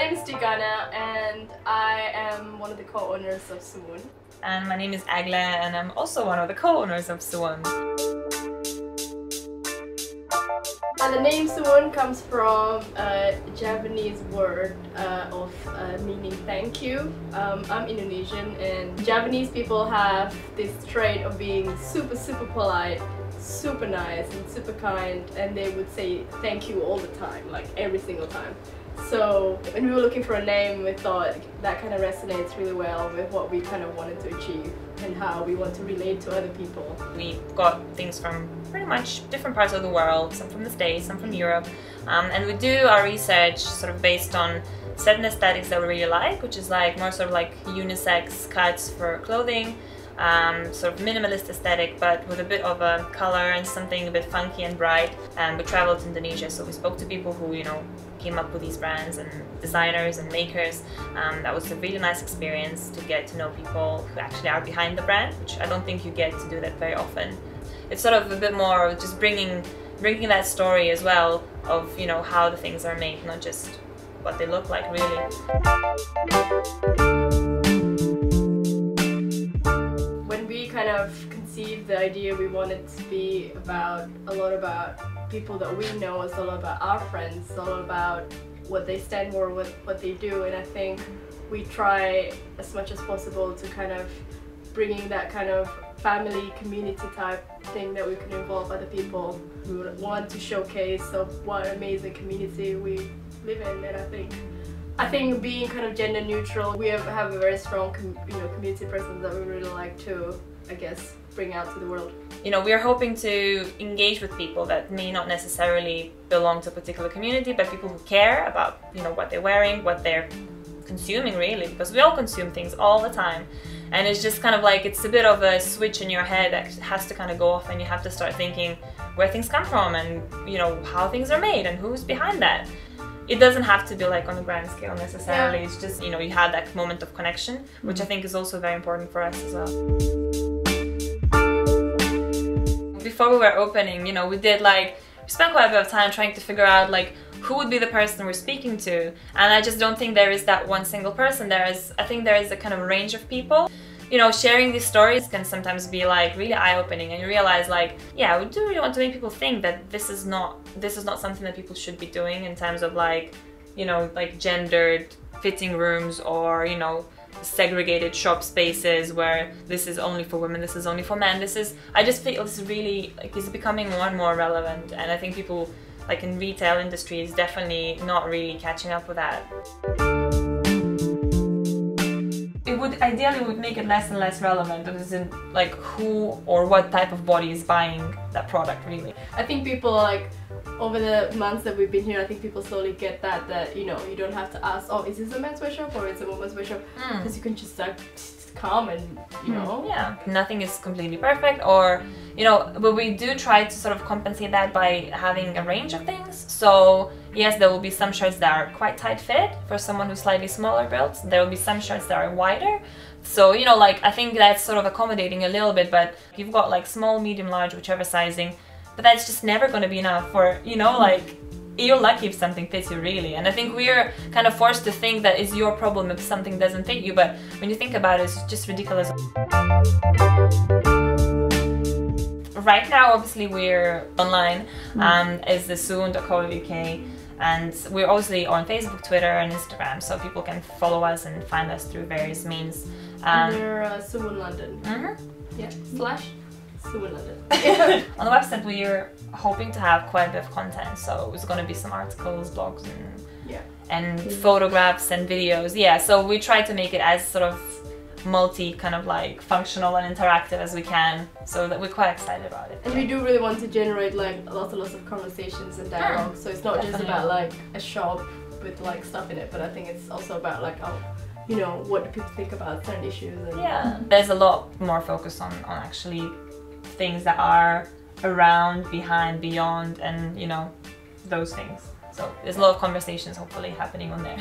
name is Tigana and I am one of the co-owners of Suwun. And my name is Agla and I'm also one of the co-owners of Suwun. And the name Suwun comes from a Japanese word of meaning thank you. I'm Indonesian and Japanese people have this trait of being super polite, super nice and super kind, and they would say thank you all the time, like every single time. So when we were looking for a name, we thought that kind of resonates really well with what we kind of wanted to achieve and how we want to relate to other people. We've got things from pretty much different parts of the world, some from the States, some from Europe, and we do our research sort of based on certain aesthetics that we really like, which is like more sort of like unisex cuts for clothing, sort of minimalist aesthetic but with a bit of a color and something a bit funky and bright. And we traveled to Indonesia, so we spoke to people who, you know, came up with these brands and designers and makers. That was a really nice experience to get to know people who actually are behind the brand, which I don't think you get to do that very often. It's sort of a bit more of just bringing that story as well of, you know, how the things are made, not just what they look like really. Kind of conceived the idea, we wanted to be about a lot about people that we know, it's all about our friends, it's all about what they stand for, what they do, and I think we try as much as possible to kind of bringing that kind of family community type thing that we can involve other people who want to showcase of what an amazing community we live in. And I think being kind of gender neutral, we have a very strong community presence that we really like to, I guess, bring out to the world. You know, we are hoping to engage with people that may not necessarily belong to a particular community, but people who care about, you know, what they're wearing, what they're consuming really, because we all consume things all the time. And it's just kind of like, it's a bit of a switch in your head that has to kind of go off, and you have to start thinking where things come from and, you know, how things are made and who's behind that. It doesn't have to be like on a grand scale necessarily, it's just, you know, you had that moment of connection, which I think is also very important for us as well. Before we were opening, you know, we spent quite a bit of time trying to figure out like who would be the person we're speaking to, and I just don't think there is that one single person. I think there is a kind of range of people. You know, sharing these stories can sometimes be like really eye-opening, and you realize like, yeah, we do really want to make people think that this is not something that people should be doing in terms of like, you know, like gendered fitting rooms or, you know, segregated shop spaces where this is only for women, this is only for men. I just feel this is really like, is becoming more and more relevant, and I think people like in retail industry is definitely not really catching up with that. It would ideally make it less and less relevant, as in like who or what type of body is buying that product really. I think people like over the months that we've been here, I think people slowly get that you know, you don't have to ask, oh, is this a menswear shop or it's a women's wear shop, because you can just like come and, you know. Yeah, nothing is completely perfect, or, you know, but we do try to sort of compensate that by having a range of things. So yes, there will be some shirts that are quite tight fit for someone who's slightly smaller built. There will be some shirts that are wider. So, you know, like I think that's sort of accommodating a little bit, but you've got like small, medium, large, whichever sizing, but that's just never going to be enough for, you know, like you're lucky if something fits you really. And I think we're kind of forced to think that it's your problem if something doesn't fit you, but when you think about it, it's just ridiculous. Right now, obviously, we're online as the suwun.co.uk, and we're obviously on Facebook, Twitter and Instagram, so people can follow us and find us through various means. And we're Suwun London. Yeah, / Suwun London. On the website we're hoping to have quite a bit of content, so it's going to be some articles, blogs and photographs and videos. Yeah, so we try to make it as sort of multi kind of like functional and interactive as we can, so that we're quite excited about it. And we do really want to generate like lots of conversations and dialogue, so it's not just about like a shop with like stuff in it, but I think it's also about like, oh, you know, what do people think about certain issues. And yeah, there's a lot more focus on actually things that are around, behind, beyond, and, you know, those things. So there's a lot of conversations hopefully happening on there.